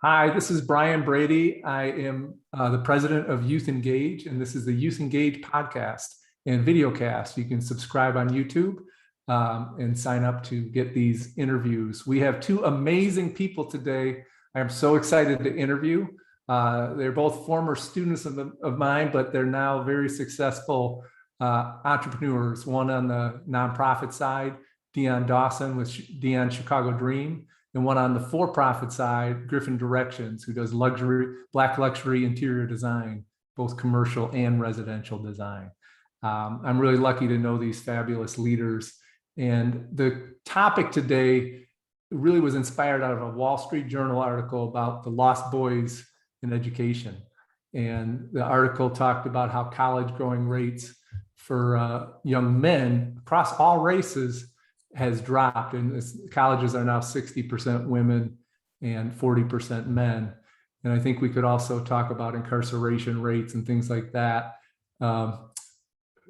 Hi, this is Brian Brady. I am the president of Youth Engage, and this is the Youth Engage podcast and videocast. You can subscribe on YouTube and sign up to get these interviews. We have two amazing people today. I am so excited to interview. They're both former students of mine, but they're now very successful entrepreneurs. One on the nonprofit side, Dawson with Dion Chicago Dream, and one on the for-profit side, Griffin Directions, who does black luxury interior design, both commercial and residential design. I'm really lucky to know these fabulous leaders. And the topic today really was inspired out of a Wall Street Journal article about the lost boys in education. And the article talked about how college going rates for young men across all races has dropped, and colleges are now 60% women and 40% men. And I think we could also talk about incarceration rates and things like that,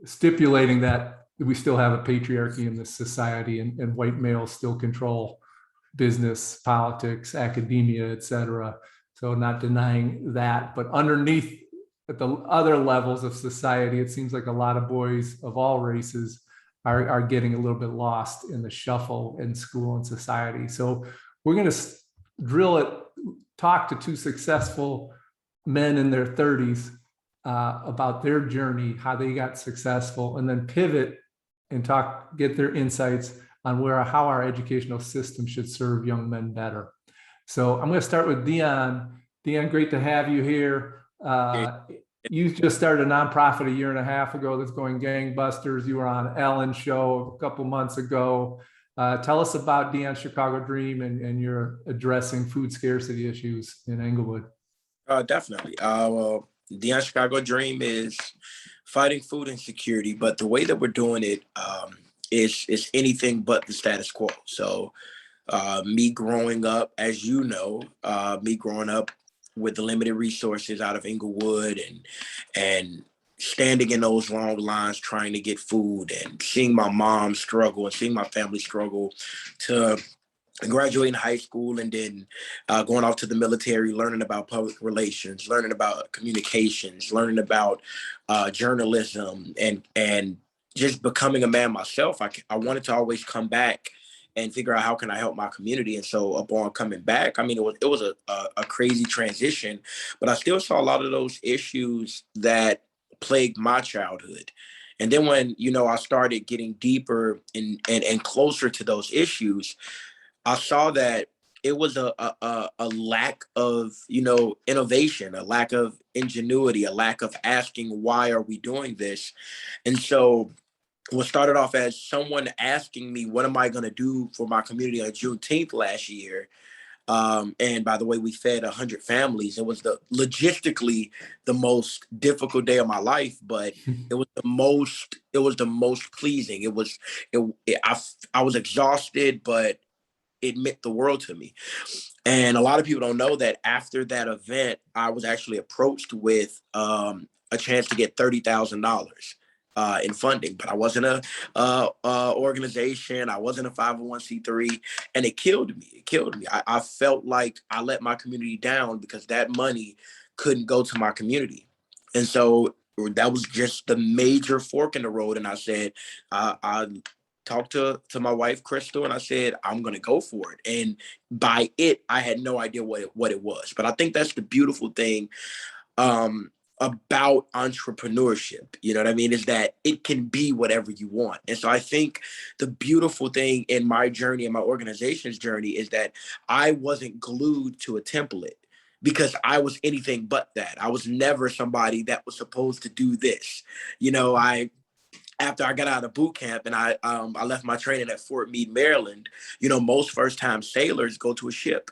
stipulating that we still have a patriarchy in this society, and white males still control business, politics, academia, et cetera. So not denying that, but underneath at the other levels of society, it seems like a lot of boys of all races are getting a little bit lost in the shuffle in school and society. So we're going to talk to two successful men in their 30s about their journey, how they got successful, and then pivot and get their insights on how our educational system should serve young men better. So I'm going to start with Dion. Dion, great to have you here. You just started a nonprofit a year and a half ago that's going gangbusters. You were on Ellen's show a couple months ago. Tell us about Dion Chicago Dream and you're addressing food scarcity issues in Englewood. Definitely. Well, Dion Chicago Dream is fighting food insecurity, but the way that we're doing it is anything but the status quo. So me growing up, as you know, me growing up with the limited resources out of Englewood and standing in those long lines trying to get food and seeing my mom struggle and seeing my family struggle to graduating high school and then going off to the military, learning about public relations, learning about communications, learning about journalism, and just becoming a man myself. I wanted to always come back and figure out how can I help my community. And so upon coming back, I mean, it was a crazy transition, but I still saw a lot of those issues that plagued my childhood. And then when, I started getting deeper and closer to those issues, I saw that it was a lack of, innovation, a lack of ingenuity, a lack of asking, why are we doing this? And so what started off as someone asking me, what am I going to do for my community on Juneteenth last year? And by the way, we fed 100 families. It was logistically the most difficult day of my life, but it was the most pleasing. I was exhausted, but it meant the world to me. And a lot of people don't know that after that event, I was actually approached with a chance to get $30,000 in funding, but I wasn't a organization. I wasn't a 501c3, and it killed me. I felt like I let my community down because that money couldn't go to my community. And so that was just the major fork in the road. And I said, I talked to my wife, Crystal, and I said, I'm going to go for it. And by it, I had no idea what it was. But I think that's the beautiful thing about entrepreneurship, you know what I mean, is that it can be whatever you want. And so I think the beautiful thing in my journey and my organization's journey is that I wasn't glued to a template because I was anything but that. I was never somebody that was supposed to do this. After I got out of boot camp and I left my training at Fort Meade, Maryland, most first-time sailors go to a ship.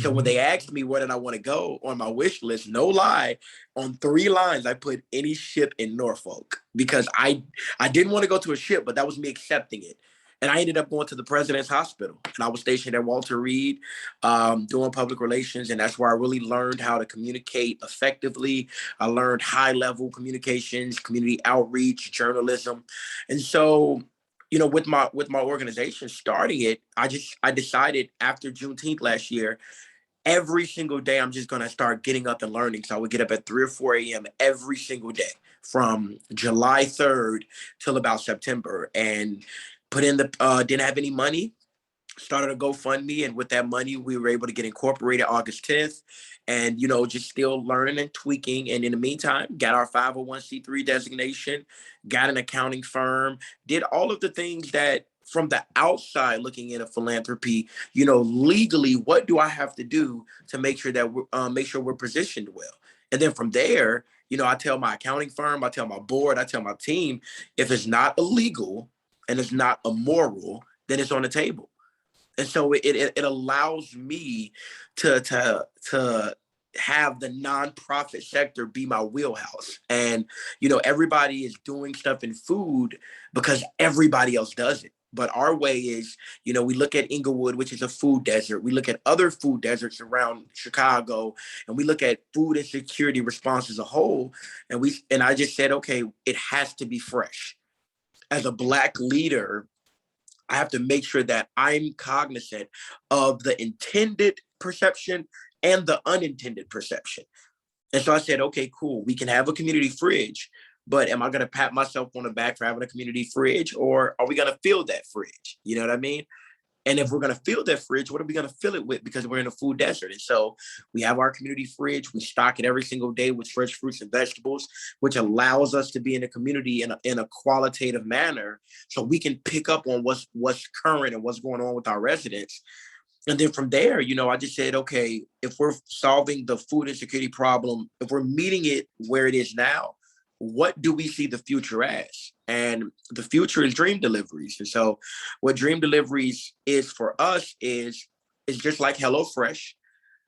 So when they asked me where did I want to go on my wish list, no lie, on 3 lines, I put any ship in Norfolk because I didn't want to go to a ship, but that was me accepting it. And I ended up going to the President's Hospital, and I was stationed at Walter Reed doing public relations. And that's where I really learned how to communicate effectively. I learned high-level communications, community outreach, journalism. And so with my organization starting it, I decided after Juneteenth last year, every single day, I'm just going to start getting up and learning. So I would get up at 3 or 4 a.m. every single day from July 3rd till about September, and put in the, didn't have any money, started a GoFundMe, and with that money, we were able to get incorporated August 10th, and just still learning and tweaking. And in the meantime, got our 501c3 designation, got an accounting firm, did all of the things that from the outside looking into philanthropy, legally, what do I have to do to make sure that we're positioned well? And then from there, I tell my accounting firm, I tell my board, I tell my team, if it's not illegal and it's not immoral, then it's on the table. And so it allows me to have the nonprofit sector be my wheelhouse. And everybody is doing stuff in food because everybody else does it. But our way is, we look at Inglewood, which is a food desert. We look at other food deserts around Chicago, and we look at food insecurity response as a whole. And I just said, okay, it has to be fresh. As a Black leader, I have to make sure that I'm cognizant of the intended perception and the unintended perception. And so I said, okay, cool. We can have a community fridge, but am I going to pat myself on the back for having a community fridge, or are we going to fill that fridge? You know what I mean? And if we're going to fill that fridge, what are we going to fill it with? Because we're in a food desert. And so we have our community fridge. We stock it every single day with fresh fruits and vegetables, which allows us to be in the community in a qualitative manner, so we can pick up on what's current and what's going on with our residents. And then from there, I just said, okay, if we're solving the food insecurity problem, if we're meeting it where it is now, what do we see the future as? And the future is dream deliveries. And so what dream deliveries is for us is just like HelloFresh,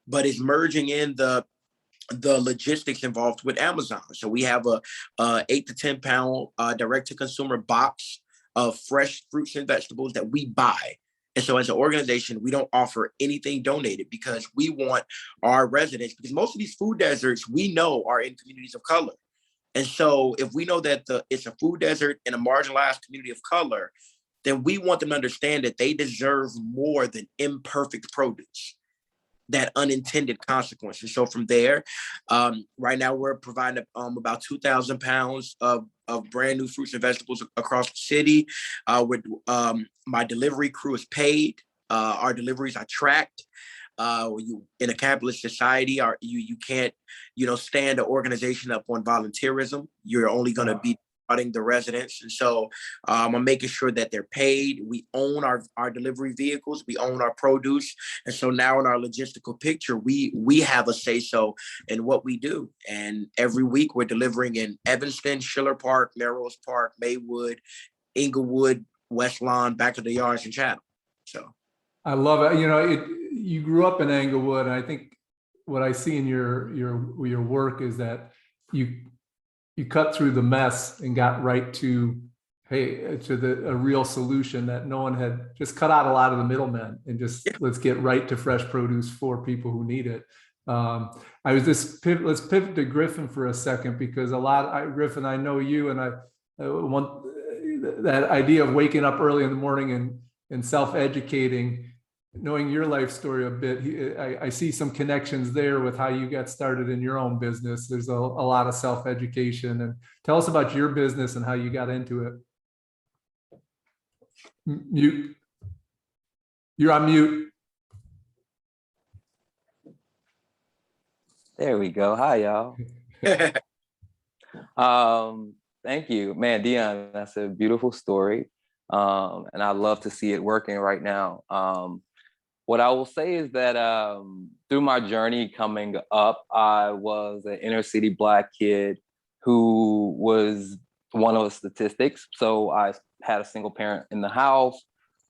but it's merging in the logistics involved with Amazon. So we have a 8 to 10 pound direct to consumer box of fresh fruits and vegetables that we buy. And so as an organization, we don't offer anything donated because we want our residents, because most of these food deserts we know are in communities of color. And so if we know that it's a food desert in a marginalized community of color, then we want them to understand that they deserve more than imperfect produce, that unintended consequences. So from there, right now we're providing about 2,000 pounds of brand new fruits and vegetables across the city. My delivery crew is paid. Our deliveries are tracked. In a capitalist society, you can't, stand an organization up on volunteerism. You're only going to be running the residents. And so I'm making sure that they're paid. We own our delivery vehicles. We own our produce. And so now in our logistical picture, we have a say-so in what we do. And every week we're delivering in Evanston, Schiller Park, Melrose Park, Maywood, Inglewood, West Lawn, back of the yards, and Chatham. So I love it. You grew up in Englewood, and I think what I see in your work is that you cut through the mess and got right to a real solution, that no one had, just cut out a lot of the middlemen and just let's get right to fresh produce for people who need it. Let's pivot to Griffin for a second, because Griffin, I know you, and I want that idea of waking up early in the morning and self-educating. Knowing your life story a bit, I see some connections there with how you got started in your own business. There's a lot of self-education. And tell us about your business and how you got into it. Mute. You're on mute. There we go. Hi, y'all. Thank you, man. Dion, that's a beautiful story. And I love to see it working right now. What I will say is that through my journey coming up, I was an inner city Black kid who was one of the statistics. So I had a single parent in the house,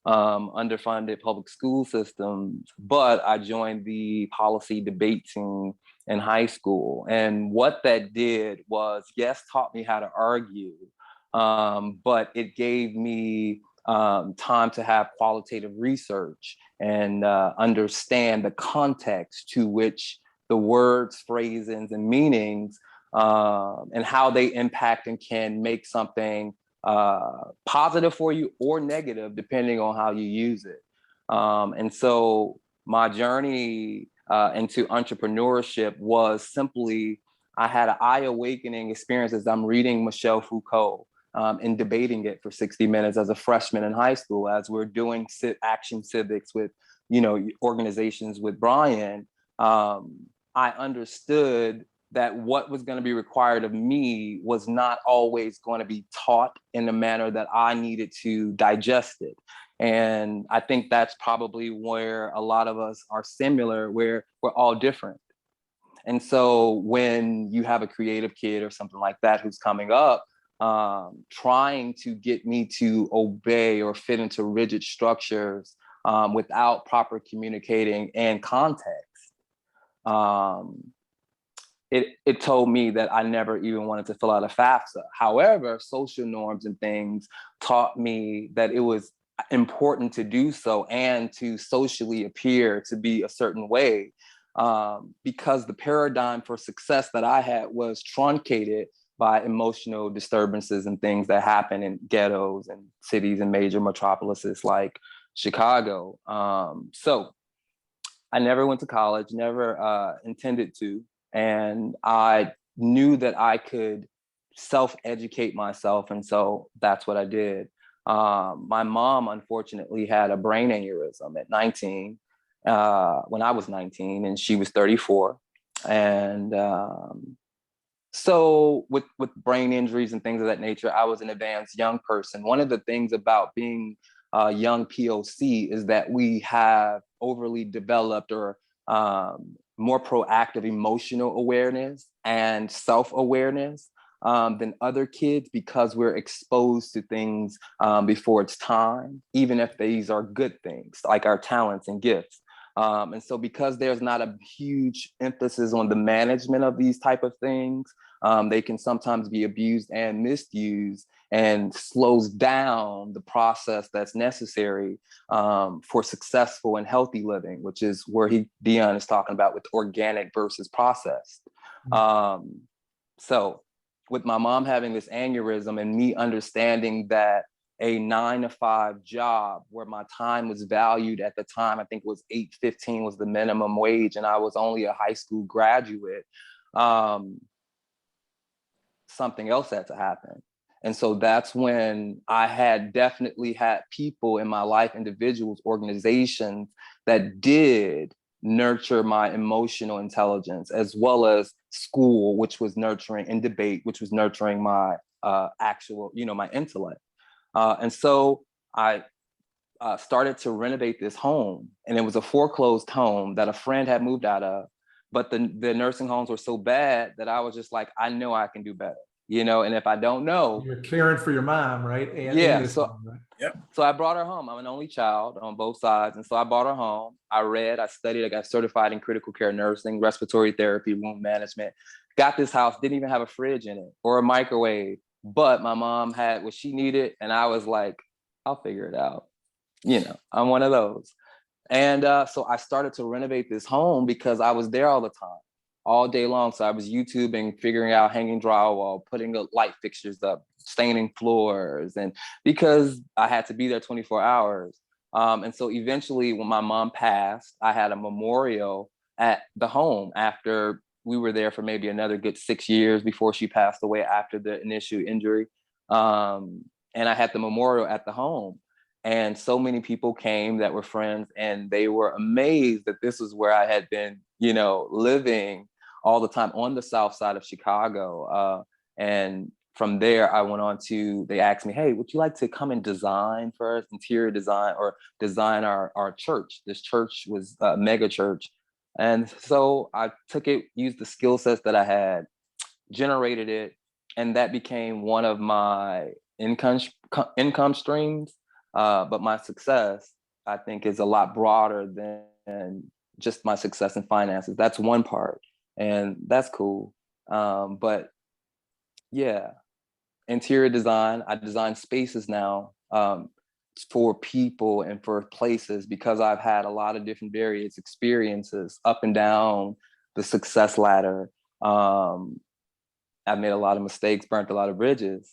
underfunded public school systems, but I joined the policy debate team in high school. And what that did was, yes, taught me how to argue, but it gave me time to have qualitative research and understand the context to which the words, phrases, and meanings and how they impact and can make something positive for you or negative, depending on how you use it. And so my journey into entrepreneurship was simply, I had an eye-awakening experience as I'm reading Michel Foucault and debating it for 60 minutes as a freshman in high school, as we're doing action civics with, organizations with Brian. I understood that what was going to be required of me was not always going to be taught in the manner that I needed to digest it. And I think that's probably where a lot of us are similar, where we're all different. And so when you have a creative kid or something like that who's coming up, trying to get me to obey or fit into rigid structures without proper communicating and context, it told me that I never even wanted to fill out a FAFSA. However, social norms and things taught me that it was important to do so and to socially appear to be a certain way, because the paradigm for success that I had was truncated by emotional disturbances and things that happen in ghettos and cities and major metropolises like Chicago. So I never went to college, never intended to. And I knew that I could self-educate myself. And so that's what I did. My mom, unfortunately, had a brain aneurysm at 19, when I was 19, and she was 34. And so with brain injuries and things of that nature, I was an advanced young person. One of the things about being a young POC is that we have overly developed or more proactive emotional awareness and self-awareness than other kids, because we're exposed to things before it's time, even if these are good things, like our talents and gifts. And so because there's not a huge emphasis on the management of these type of things, they can sometimes be abused and misused, and slows down the process that's necessary for successful and healthy living, which is where Dion is talking about with organic versus processed. So with my mom having this aneurysm and me understanding that a 9-to-5 job where my time was valued at the time, I think it was $8.15 was the minimum wage, and I was only a high school graduate, something else had to happen. And so that's when I had definitely had people in my life, individuals, organizations that did nurture my emotional intelligence, as well as school, which was nurturing, and debate, which was nurturing my actual, my intellect. And so I started to renovate this home, and it was a foreclosed home that a friend had moved out of, but the nursing homes were so bad that I was just like, I know I can do better. And if I don't know, you're caring for your mom, right? Yeah. So, home, right? Yep. So I brought her home. I'm an only child on both sides. And so I brought her home. I read, I studied, I got certified in critical care nursing, respiratory therapy, wound management. Got this house, didn't even have a fridge in it or a microwave, but my mom had what she needed. And I was like, I'll figure it out. I'm one of those. And so I started to renovate this home because I was there all the time, all day long. So I was YouTubing, figuring out hanging drywall, putting the light fixtures up, staining floors, and because I had to be there 24 hours. And so eventually when my mom passed, I had a memorial at the home after we were there for maybe another good 6 years before she passed away after the initial injury. And I had the memorial at the home. And so many people came that were friends, and they were amazed that this was where I had been, living all the time on the south side of Chicago. And from there, I went on to, they asked me, hey, would you like to come and design for us, interior design, or design our church? This church was a mega church. And so I took it, used the skill sets that I had, generated it, and that became one of my income streams. But my success, I think, is a lot broader than just my success in finances. That's one part, and that's cool. But yeah, interior design, I design spaces now for people and for places, because I've had a lot of different various experiences up and down the success ladder. I've made a lot of mistakes, burnt a lot of bridges.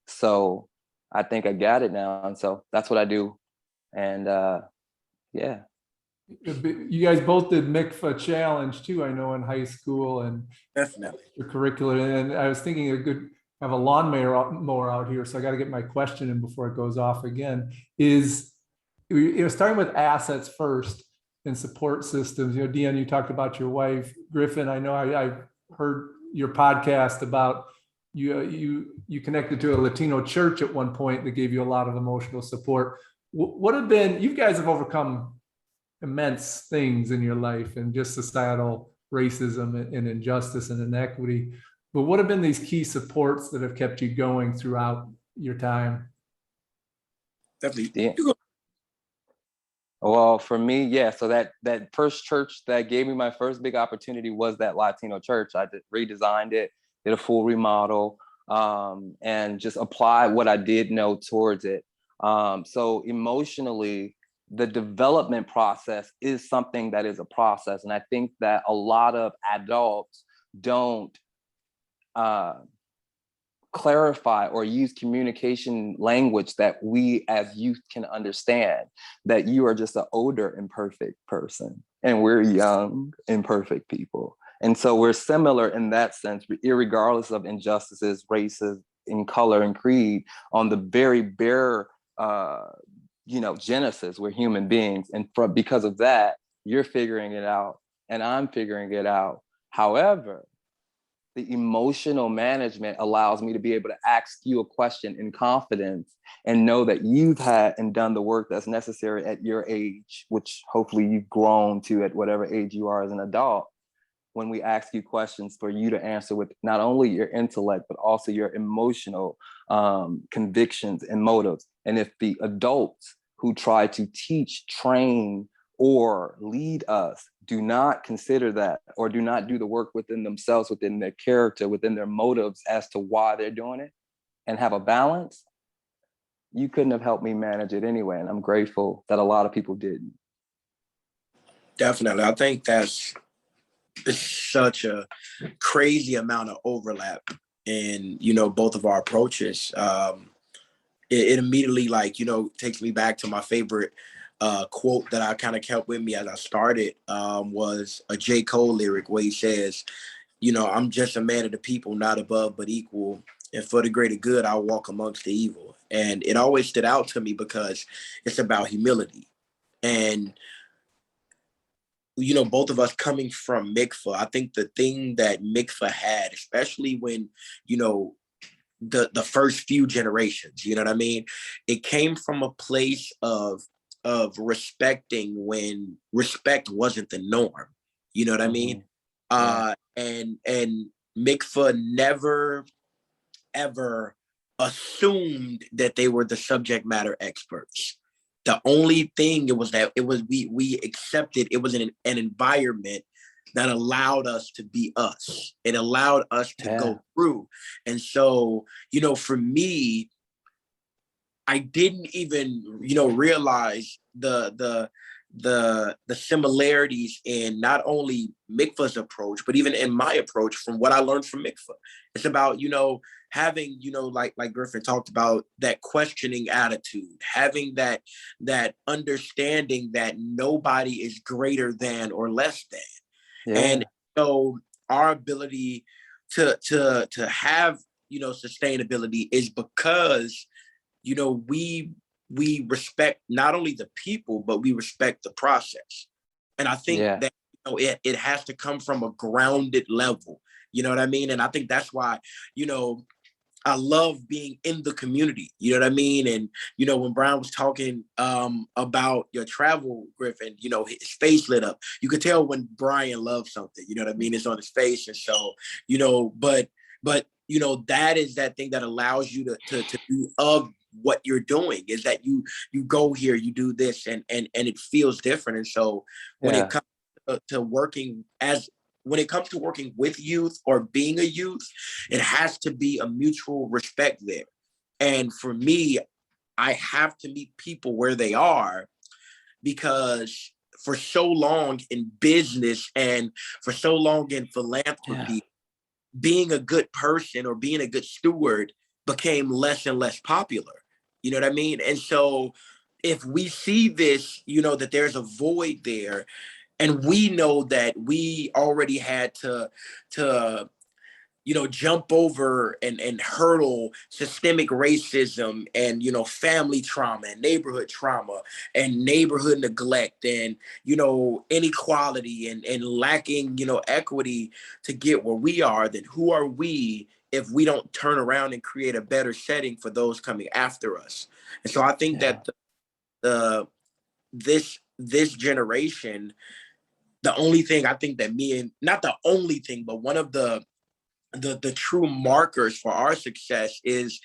So I think I got it now. And so that's what I do. And yeah. You guys both did MICFA challenge too, I know, in high school and Definitely. your curriculum. And I was thinking have a lawnmower out here, so I got to get my question in before it goes off again. Is, starting with assets first and support systems. Dion, you talked about your wife. Griffin, I know I've heard your podcast about you connected to a Latino church at one point that gave you a lot of emotional support. What have been, you guys have overcome immense things in your life and just societal racism and injustice and inequity. But what have been these key supports that have kept you going throughout your time? Definitely. Yeah. Well, for me, yeah. So that first church that gave me my first big opportunity was that Latino church. I redesigned it, did a full remodel, and just applied what I did know towards it. So emotionally, the development process is something that is a process. And I think that a lot of adults don't clarify or use communication language that we as youth can understand, that you are just an older imperfect person and we're young imperfect people. And so we're similar in that sense, irregardless of injustices, races, in color and creed, on the very bare genesis, we're human beings. And because of that, you're figuring it out and I'm figuring it out. However, the emotional management allows me to be able to ask you a question in confidence and know that you've had and done the work that's necessary at your age, which hopefully you've grown to at whatever age you are as an adult. When we ask you questions, for you to answer with not only your intellect, but also your emotional convictions and motives. And if the adults who try to teach, train, or lead us do not consider that, or do not do the work within themselves, within their character, within their motives as to why they're doing it, and have a balance, you couldn't have helped me manage it anyway. And I'm grateful that a lot of people didn't. Definitely. I think that's such a crazy amount of overlap in, both of our approaches. It immediately, takes me back to my favorite quote that I kind of kept with me as I started, was a J. Cole lyric where he says, I'm just a man of the people, not above, but equal. And for the greater good, I'll walk amongst the evil. And it always stood out to me because it's about humility. And, both of us coming from MICFA, I think the thing that MICFA had, especially when, the first few generations, you know what I mean? It came from a place of respecting when respect wasn't the norm. You know what I mean? Yeah. And MICFA never ever assumed that they were the subject matter experts. The only thing we accepted it was an environment that allowed us to be us. It allowed us to go through. And so, for me, I didn't even, realize the similarities in not only MICFA's approach, but even in my approach from what I learned from MICFA. It's about, having, like Griffin talked about, that questioning attitude, having that understanding that nobody is greater than or less than. Yeah. And so our ability to have, sustainability is because, we respect not only the people, but we respect the process. And I think that it has to come from a grounded level. You know what I mean? And I think that's why, I love being in the community. You know what I mean? And, when Brian was talking about your travel, Griffin, his face lit up. You could tell when Brian loves something, you know what I mean? It's on his face. And so, but that is that thing that allows you to do of what you're doing, is that you go here, you do this, and it feels different. And so when it comes to working with youth or being a youth, it has to be a mutual respect there. And for me, I have to meet people where they are, because for so long in business and for so long in philanthropy, being a good person or being a good steward became less and less popular. You know what I mean? And so if we see this, that there's a void there, and we know that we already had to jump over and hurdle systemic racism and, family trauma and neighborhood trauma and neighborhood neglect and, inequality and lacking, equity to get where we are, then who are we if we don't turn around and create a better setting for those coming after us? And so I think that this generation, the only thing I think that not the only thing, but one of the true markers for our success is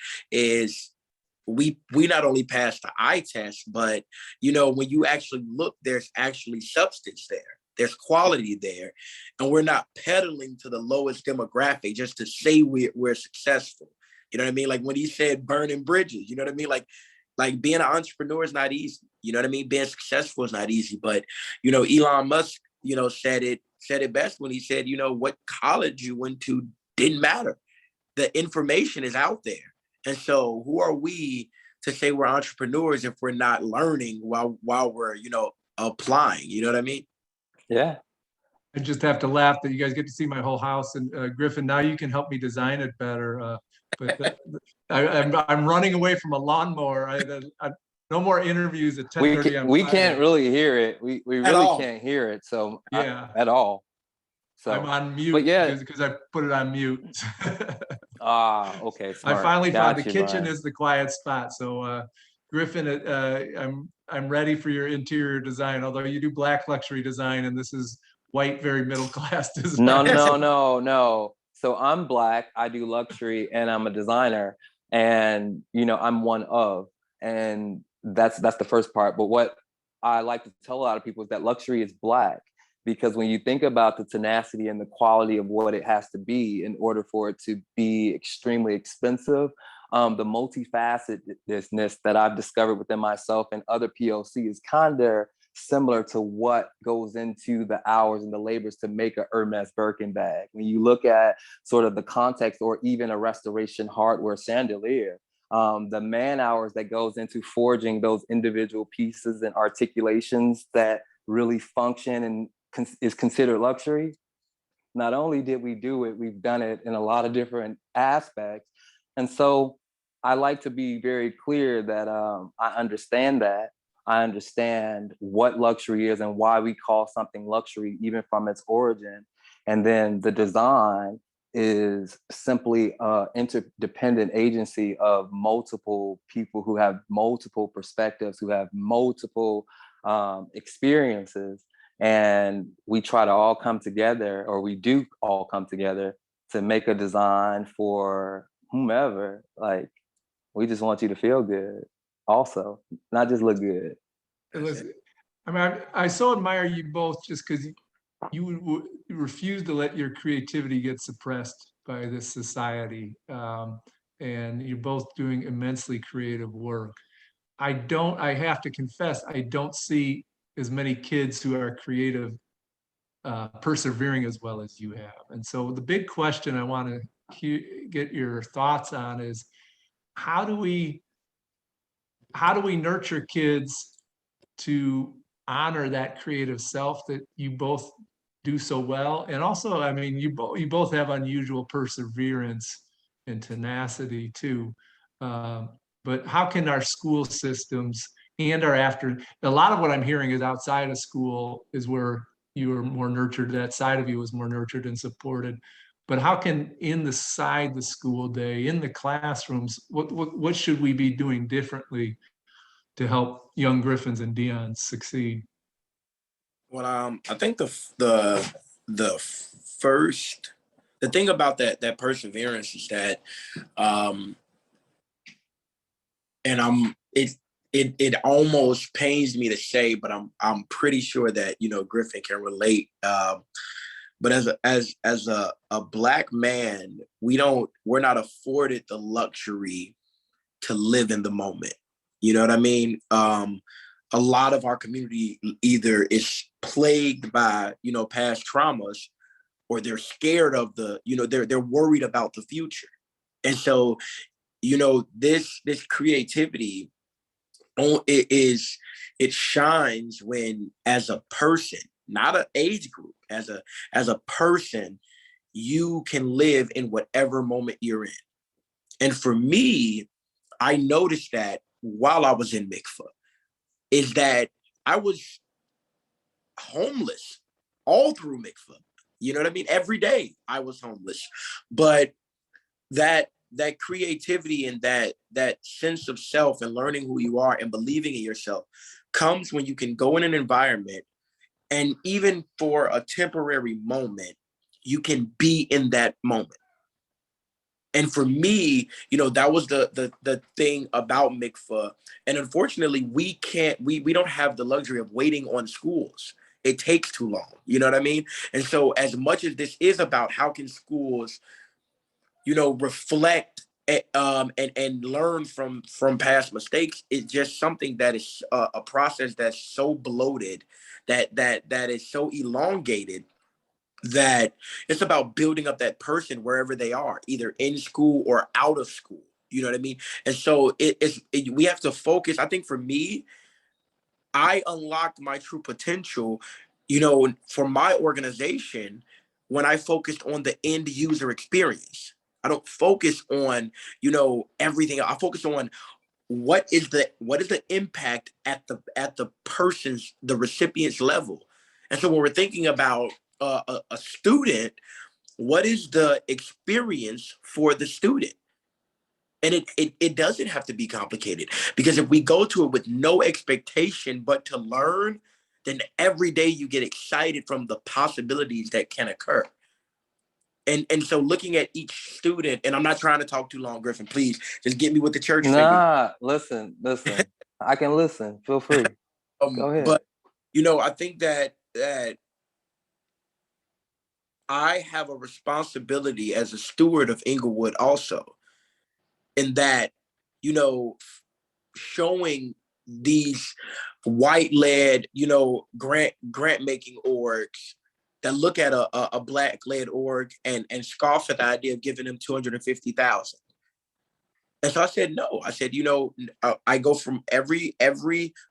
we not only pass the eye test, but when you actually look, there's actually substance there. There's quality there, and we're not peddling to the lowest demographic just to say we're successful. You know what I mean? Like when he said burning bridges, you know what I mean? Like being an entrepreneur is not easy. You know what I mean? Being successful is not easy. But Elon Musk, said it best when he said, what college you went to didn't matter. The information is out there. And so who are we to say we're entrepreneurs if we're not learning while we're, applying? You know what I mean? Yeah. I just have to laugh that you guys get to see my whole house. And Griffin, now you can help me design it better. But I'm running away from a lawnmower. No more interviews at 10:30 on we Friday. can't really hear it. We really can't hear it. So at all. So I'm on mute, but because I put it on mute. Okay. Smart. I finally found the kitchen Brian. is the quiet spot. So Griffin, I'm ready for your interior design. Although you do black luxury design, and this is white, very middle class design. No. So I'm Black. I do luxury, and I'm a designer, and I'm one of, and that's the first part. But what I like to tell a lot of people is that luxury is Black, because when you think about the tenacity and the quality of what it has to be in order for it to be extremely expensive, the multifacetedness that I've discovered within myself and other POC is kind of similar to what goes into the hours and the labors to make a Hermes Birkin bag. When you look at sort of the context, or even a restoration hardware chandelier, the man hours that goes into forging those individual pieces and articulations that really function and is considered luxury. Not only did we do it, we've done it in a lot of different aspects. And so I like to be very clear that I understand that. I understand what luxury is and why we call something luxury, even from its origin. And then the design is simply an interdependent agency of multiple people who have multiple perspectives, who have multiple experiences. And we try to all come together, or we do all come together to make a design for whomever. Like, we just want you to feel good also, not just look good. Listen, I mean, I so admire you both just because you refuse to let your creativity get suppressed by this society. And you're both doing immensely creative work. I have to confess, I don't see as many kids who are creative persevering as well as you have. And so the big question I want to get your thoughts on is, how do we nurture kids to honor that creative self that you both do so well? And also, I mean, you both have unusual perseverance and tenacity too. But how can our school systems and a lot of what I'm hearing is outside of school is where you are more nurtured, that side of you is more nurtured and supported. But how can the school day, in the classrooms, what should we be doing differently to help young Griffins and Dions succeed? Well, I think the thing about that perseverance is that, and it almost pains me to say, but I'm pretty sure that Griffin can relate. But as a Black man, we're not afforded the luxury to live in the moment. You know what I mean? A lot of our community either is plagued by, past traumas, or they're scared of they're worried about the future. And so, this creativity it shines when, as a person, not an age group, as a person, you can live in whatever moment you're in. And for me, I noticed that while I was in mikvah, is that I was homeless all through mikvah. You know what I mean? Every day I was homeless, but that creativity and that sense of self and learning who you are and believing in yourself comes when you can go in an environment, and even for a temporary moment, you can be in that moment. And for me, that was the thing about mikvah. And unfortunately, we don't have the luxury of waiting on schools. It takes too long. You know what I mean? And so as much as this is about how can schools, reflect and learn from past mistakes, it's just something that is a process that's so bloated, that is so elongated, that it's about building up that person wherever they are, either in school or out of school. You know what I mean? And so we have to focus. I think for me, I unlocked my true potential, for my organization, when I focused on the end user experience. I don't focus on, everything. I focus on what is the impact at the person's, the recipient's level. And so when we're thinking about a student, what is the experience for the student? And it doesn't have to be complicated, because if we go to it with no expectation but to learn, then every day you get excited from the possibilities that can occur. And so looking at each student, and I'm not trying to talk too long, Griffin, please just get me with the church finger. Nah, listen. I can listen. Feel free. Go ahead. But I think that I have a responsibility as a steward of Inglewood also, in that, showing these white-led, grant making orgs that look at a black-led org and scoff at the idea of giving them $250,000. And so I said, no. I said, I go from every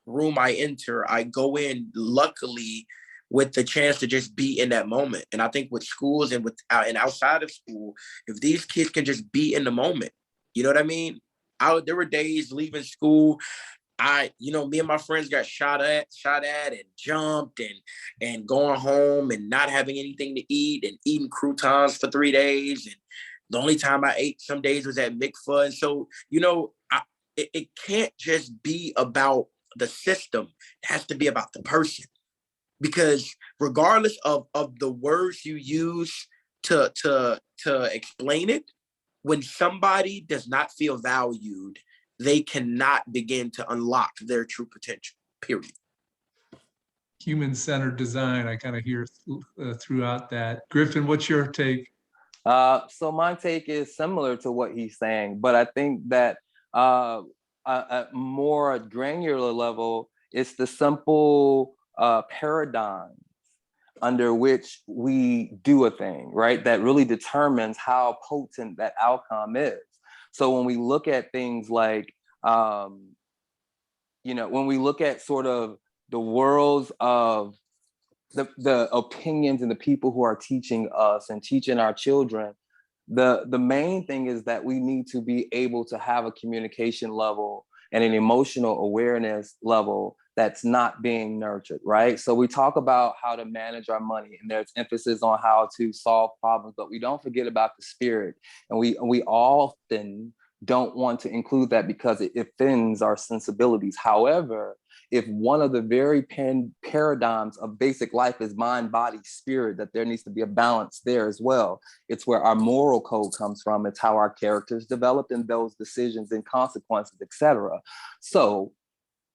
room I enter, I go in, luckily, with the chance to just be in that moment. And I think with schools and and outside of school, if these kids can just be in the moment, you know what I mean? There were days leaving school, me and my friends got shot at and jumped and going home and not having anything to eat and eating croutons for 3 days. And the only time I ate some days was at mikvah. And so, it can't just be about the system. It has to be about the person. Because regardless of the words you use to explain it, when somebody does not feel valued, they cannot begin to unlock their true potential, period. Human-centered design, I kind of hear throughout that. Griffin, what's your take? So my take is similar to what he's saying, but I think that at more granular level, it's the simple paradigms under which we do a thing, right? That really determines how potent that outcome is. So when we look at things like, when we look at sort of the worlds of the opinions and the people who are teaching us and teaching our children, the main thing is that we need to be able to have a communication level and an emotional awareness level that's not being nurtured, right? So we talk about how to manage our money, and there's emphasis on how to solve problems, but we don't forget about the spirit. And we often don't want to include that because it offends our sensibilities. However, if one of the very paradigms of basic life is mind, body, spirit, that there needs to be a balance there as well. It's where our moral code comes from. It's how our characters developed and those decisions and consequences, etc. So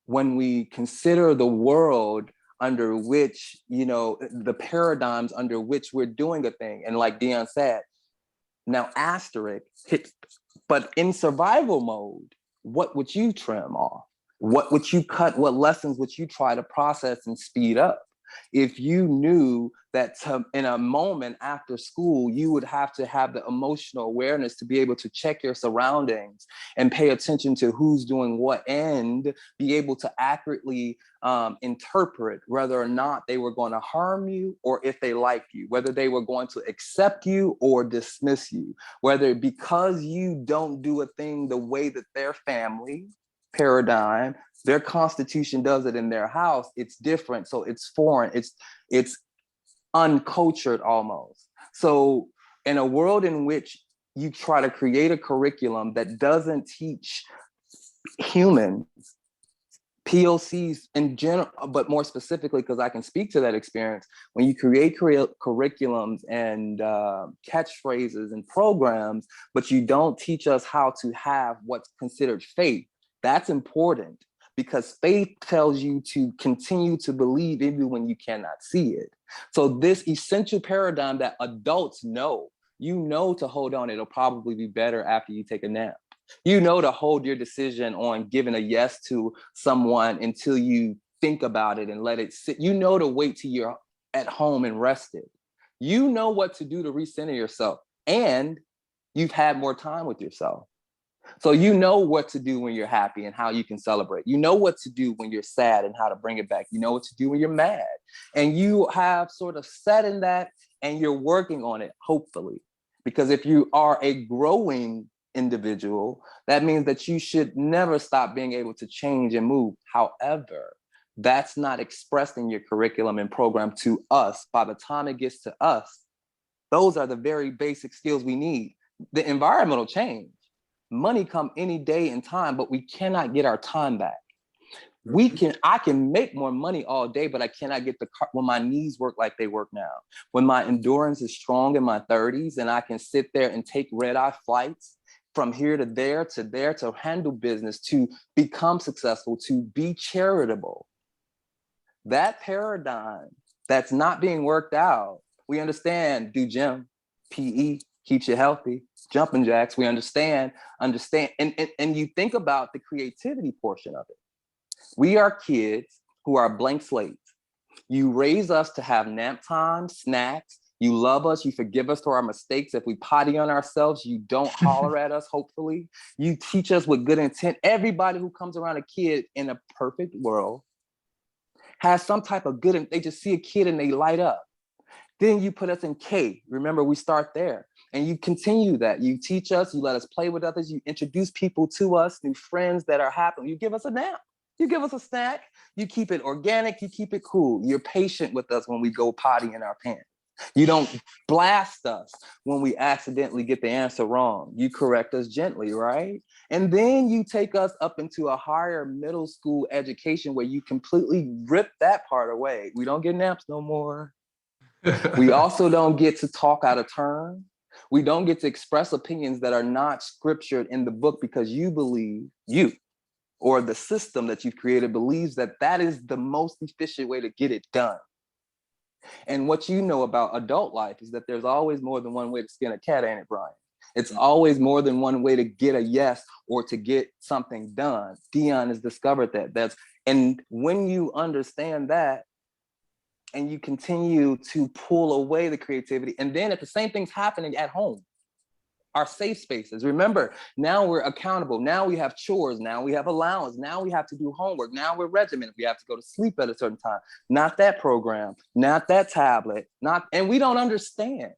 when we consider the world under which, the paradigms under which we're doing a thing, and like Dion said, now asterisk, but in survival mode, what would you trim off? What would you cut? What lessons would you try to process and speed up? If you knew that in a moment after school, you would have to have the emotional awareness to be able to check your surroundings and pay attention to who's doing what and be able to accurately interpret whether or not they were going to harm you or if they like you, whether they were going to accept you or dismiss you, whether because you don't do a thing the way that their family paradigm, their constitution does it in their house, it's different. So it's foreign, it's uncultured almost. So in a world in which you try to create a curriculum that doesn't teach humans, POCs in general, but more specifically, because I can speak to that experience, when you create curriculums and catchphrases and programs, but you don't teach us how to have what's considered faith, that's important, because faith tells you to continue to believe even when you cannot see it. So this essential paradigm that adults know, you know to hold on, it'll probably be better after you take a nap. You know to hold your decision on giving a yes to someone until you think about it and let it sit. You know to wait till you're at home and rested. You know what to do to recenter yourself, and you've had more time with yourself. So you know what to do when you're happy and how you can celebrate. You know what to do when you're sad and how to bring it back. You know what to do when you're mad. And you have sort of set in that and you're working on it, hopefully. Because if you are a growing individual, that means that you should never stop being able to change and move. However, that's not expressed in your curriculum and program to us. By the time it gets to us, those are the very basic skills we need. The environmental change. Money come any day and time, but we cannot get our time back. I can make more money all day, but I cannot get when my knees work like they work now. When my endurance is strong in my 30s and I can sit there and take red-eye flights from here to there to handle business, to become successful, to be charitable. That paradigm that's not being worked out, we understand, do gym, PE, keeps you healthy, jumping jacks, we understand, and you think about the creativity portion of it. We are kids who are blank slates. You raise us to have nap time, snacks, you love us, you forgive us for our mistakes. If we potty on ourselves, you don't holler at us, hopefully. You teach us with good intent. Everybody who comes around a kid in a perfect world has some type of good, they just see a kid and they light up. Then you put us in K. Remember, we start there. And you continue that. You teach us, you let us play with others, you introduce people to us, new friends that are happening. You give us a nap, you give us a snack, you keep it organic, you keep it cool. You're patient with us when we go potty in our pants. You don't blast us when we accidentally get the answer wrong. You correct us gently, right? And then you take us up into a higher middle school education where you completely rip that part away. We don't get naps no more. We also don't get to talk out of turn. We don't get to express opinions that are not scriptured in the book because you believe, or the system that you've created believes that that is the most efficient way to get it done. And what you know about adult life is that there's always more than one way to skin a cat, ain't it, Brian? It's always more than one way to get a yes or to get something done. Dion has discovered that. And when you understand that, and you continue to pull away the creativity, and then if the same thing's happening at home, our safe spaces. Remember, now we're accountable. Now we have chores. Now we have allowance. Now we have to do homework. Now we're regimented. We have to go to sleep at a certain time. Not that program, not that tablet, and we don't understand.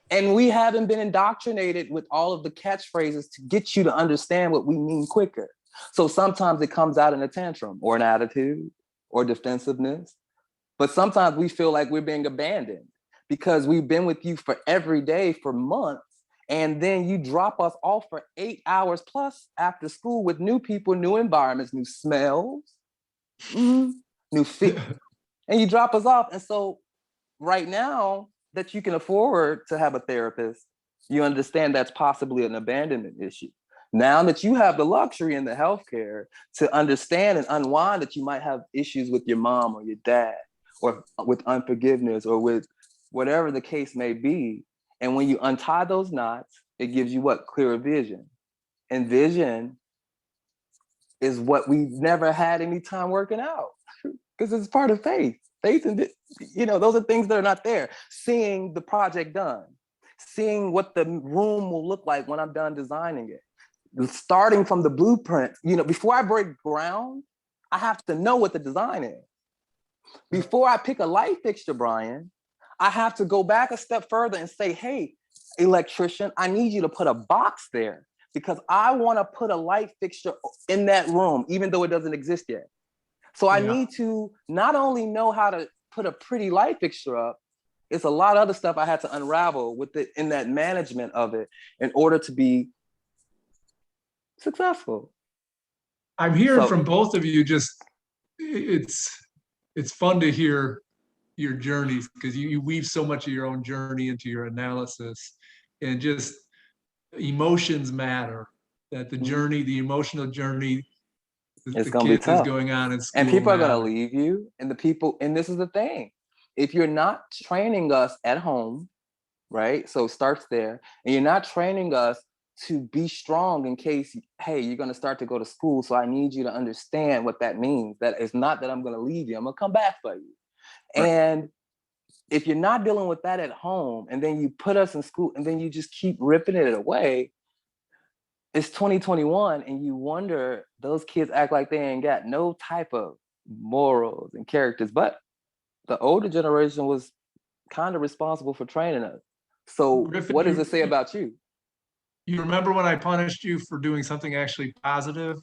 And we haven't been indoctrinated with all of the catchphrases to get you to understand what we mean quicker. So sometimes it comes out in a tantrum or an attitude or defensiveness. But sometimes we feel like we're being abandoned because we've been with you for every day for months. And then you drop us off for 8 hours plus after school with new people, new environments, new smells, new fit. And you drop us off. And so right now that you can afford to have a therapist, you understand that's possibly an abandonment issue. Now that you have the luxury in the healthcare to understand and unwind that you might have issues with your mom or your dad, or with unforgiveness, or with whatever the case may be. And when you untie those knots, it gives you what? Clearer vision. And vision is what we've never had any time working out. because it's part of faith. Faith and, those are things that are not there. Seeing the project done, seeing what the room will look like when I'm done designing it, starting from the blueprint. Before I break ground, I have to know what the design is. Before I pick a light fixture, Brian, I have to go back a step further and say, hey, electrician, I need you to put a box there because I want to put a light fixture in that room, even though it doesn't exist yet. So I need to not only know how to put a pretty light fixture up, it's a lot of other stuff I had to unravel with it in that management of it in order to be successful. I'm hearing from both of you, it's fun to hear your journeys because you weave so much of your own journey into your analysis, and just emotions matter, that the journey, the emotional journey, it's the gonna be kids tough. is going on in school, and people are gonna leave you, and this is the thing, if you're not training us at home, right? So it starts there, and you're not training us to be strong in case, hey, you're gonna start to go to school, so I need you to understand what that means. That it's not that I'm gonna leave you, I'm gonna come back for you. Right. And if you're not dealing with that at home, and then you put us in school, and then you just keep ripping it away, it's 2021, and you wonder, those kids act like they ain't got no type of morals and characters, but the older generation was kind of responsible for training us. So Griffin, what does it say about you? You remember when I punished you for doing something actually positive?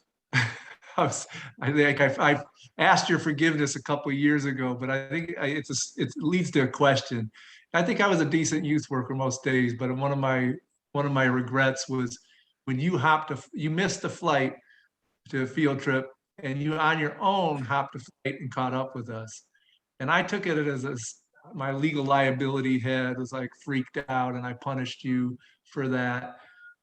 I asked your forgiveness a couple of years ago, but I think it leads to a question. I think I was a decent youth worker most days, but one of my regrets was when you missed a flight to a field trip, and you on your own hopped a flight and caught up with us. And I took it as my legal liability head was like freaked out, and I punished you for that.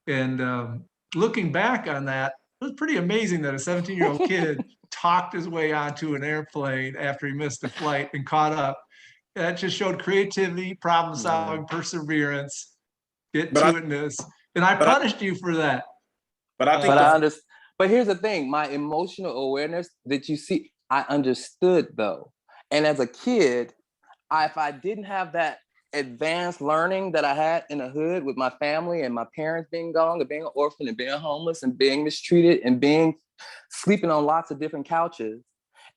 And looking back on that, it was pretty amazing that a 17-year-old kid talked his way onto an airplane after he missed a flight and caught up. That just showed creativity, problem solving, perseverance, get-to-itness. And I punished you for that. But I think I understand. But here's the thing, my emotional awareness that you see, I understood though. And as a kid, if I didn't have that advanced learning that I had in the hood with my family and my parents being gone and being an orphan and being homeless and being mistreated and sleeping on lots of different couches,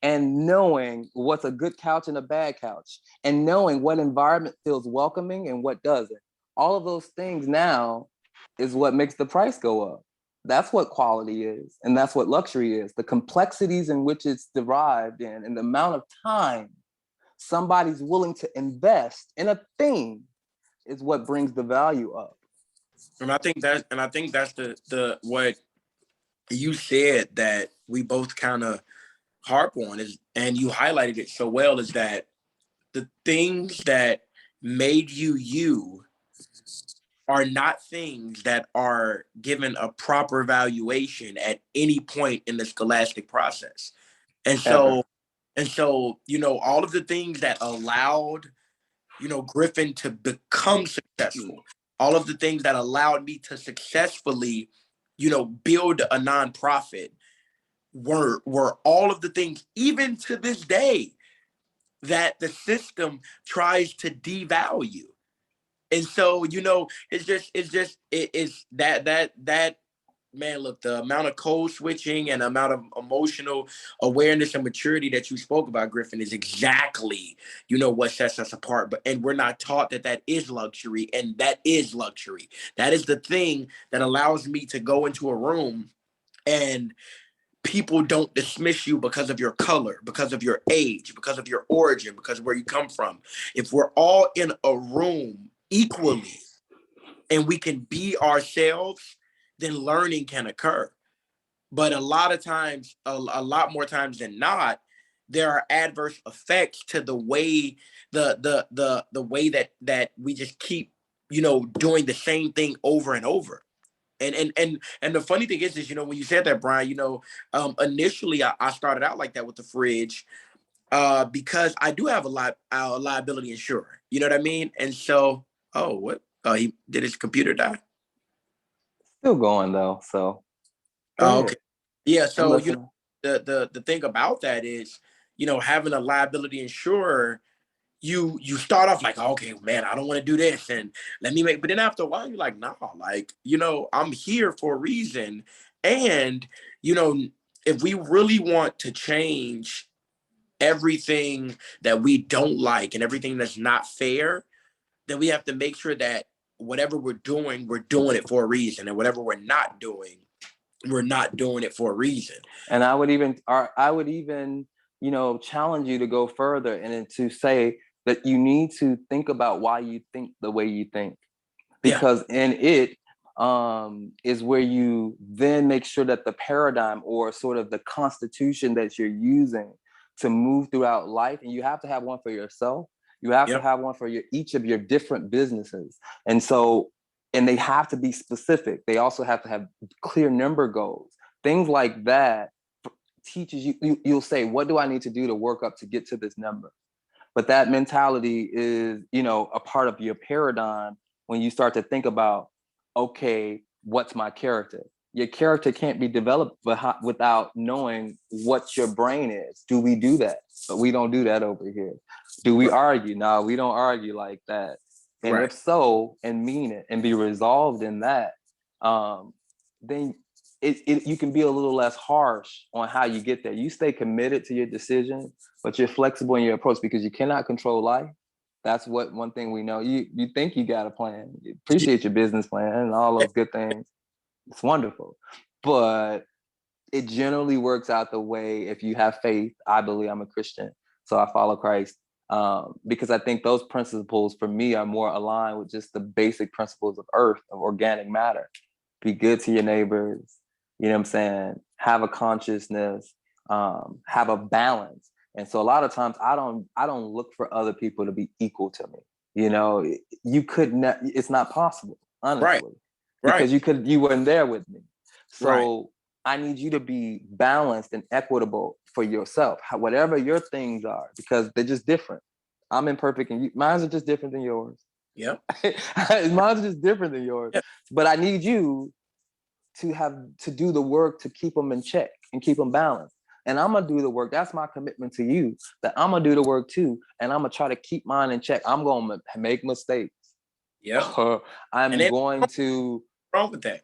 and knowing what's a good couch and a bad couch, and knowing what environment feels welcoming and what doesn't. All of those things now is what makes the price go up. That's what quality is, and that's what luxury is. The complexities in which it's derived in, and the amount of time somebody's willing to invest in a thing is what brings the value up. And I think that's the what you said that we both kind of harp on is, and you highlighted it so well, is that the things that made you are not things that are given a proper valuation at any point in the scholastic process. And so, all of the things that allowed, Griffin to become successful, all of the things that allowed me to successfully, build a nonprofit were all of the things, even to this day, that the system tries to devalue. And so, it's that man, look, the amount of code switching and amount of emotional awareness and maturity that you spoke about, Griffin, is exactly, what sets us apart. And we're not taught that is luxury, and that is luxury. That is the thing that allows me to go into a room and people don't dismiss you because of your color, because of your age, because of your origin, because of where you come from. If we're all in a room equally and we can be ourselves, then learning can occur. But a lot of times, a lot more times than not, there are adverse effects to the way the way that we just keep, doing the same thing over and over. And the funny thing is, when you said that, Brian, initially I started out like that with the fridge, because I do have a liability insurer. You know what I mean? And so, what? He did his computer die? Still going though. So. Okay. Yeah. So the thing about that is, having a liability insurer, you start off like, okay, man, I don't want to do this, and but then after a while, you're like, nah, like, I'm here for a reason. And, if we really want to change everything that we don't like and everything that's not fair, then we have to make sure that whatever we're doing it for a reason. And whatever we're not doing it for a reason. And I would even, challenge you to go further and to say that you need to think about why you think the way you think, because in it is where you then make sure that the paradigm or sort of the constitution that you're using to move throughout life, and you have to have one for yourself. You have to have one for each of your different businesses. And they have to be specific. They also have to have clear number goals. Things like that teaches you'll say, what do I need to do to work up to get to this number? But that mentality is, a part of your paradigm when you start to think about, okay, what's my character? Your character can't be developed without knowing what your brain is. Do we do that? But we don't do that over here. Do we argue? No, we don't argue like that. And if so, and mean it and be resolved in that, then you can be a little less harsh on how you get there. You stay committed to your decision, but you're flexible in your approach, because you cannot control life. That's one thing we know. You think you got a plan. You appreciate your business plan and all those good things. It's wonderful. But it generally works out the way, if you have faith. I believe, I'm a Christian, so I follow Christ. Because I think those principles for me are more aligned with just the basic principles of earth, of organic matter. Be good to your neighbors, you know what I'm saying? Have a consciousness, have a balance. And so a lot of times I don't look for other people to be equal to me. You could not, it's not possible, honestly. Because you weren't there with me. So I need you to be balanced and equitable for yourself, whatever your things are, because they're just different. I'm imperfect and mine are just different than yours. Yep. Mine's just different than yours. Yep. But I need you to do the work to keep them in check and keep them balanced. And I'm gonna do the work. That's my commitment to you, that I'm gonna do the work too. And I'm gonna try to keep mine in check. I'm gonna make mistakes. Yeah. I'm going to wrong with that.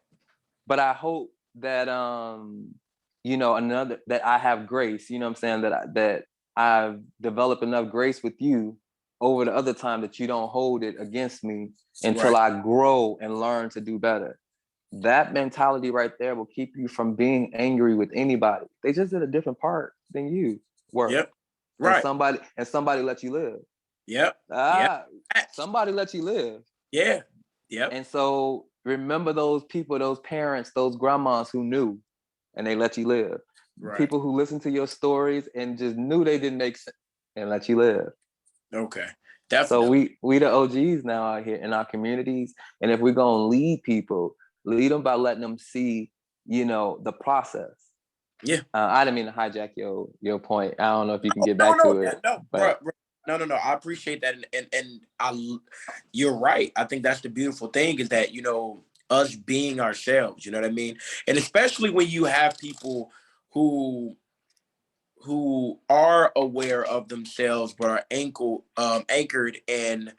But I hope that that I have grace, you know what I'm saying, that I've developed enough grace with you over the other time that you don't hold it against me until I grow and learn to do better. That mentality right there will keep you from being angry with anybody. They just did a different part than you were. Yep. And somebody let you live. Yep. Somebody let you live. Yeah. Yep. And so remember those people, those parents, those grandmas who knew and they let you live. Right. People who listened to your stories and just knew they didn't make sense and let you live. Okay. Definitely. So we the OGs now out here in our communities. And if we're going to lead people, lead them by letting them see, the process. Yeah. I didn't mean to hijack your point. I don't know if you can get back to it. No, but... No. I appreciate that. And you're right. I think that's the beautiful thing is that, us being ourselves, you know what I mean? And especially when you have people who are aware of themselves, but are anchored in,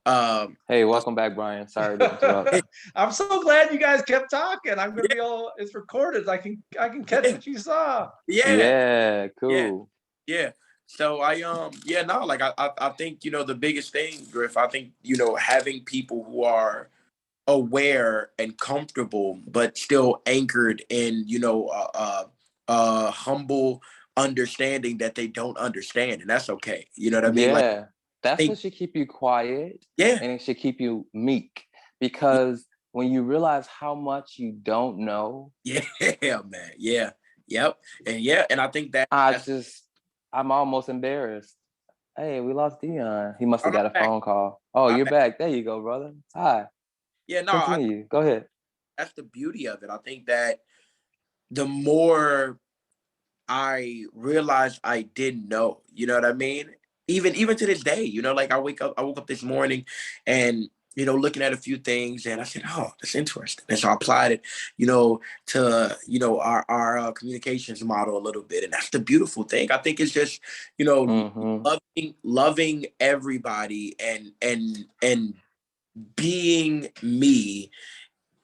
hey, welcome back, Brian. Sorry to interrupt. I'm so glad you guys kept talking. I'm gonna be it's recorded. I can catch what you saw. Yeah, cool. Yeah. So I think, the biggest thing, Griff, I think, having people who are aware and comfortable, but still anchored in, humble understanding that they don't understand. And that's okay. You know what I mean? Yeah. That's what should keep you quiet. Yeah. And it should keep you meek, because when you realize how much you don't know. Yeah, man. Yeah. Yep. And I think that I'm almost embarrassed. Hey, we lost Dion. He must have got a phone call. Oh, you're back. There you go, brother. Hi. Yeah, no. Continue. Go ahead. That's the beauty of it. I think that the more I realized I didn't know, you know what I mean? Even to this day, like I woke up this morning and, looking at a few things, and I said, oh, that's interesting. And so I applied it, to, our communications model a little bit. And that's the beautiful thing. I think it's just, loving everybody and being me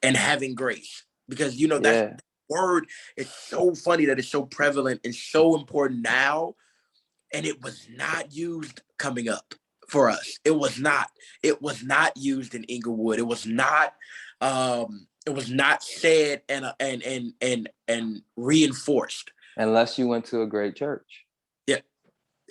and having grace. Because, that word is so funny that it's so prevalent and so important now. And it was not used coming up for us. It was not used in Inglewood. It was not said and reinforced. Unless you went to a great church. Yeah,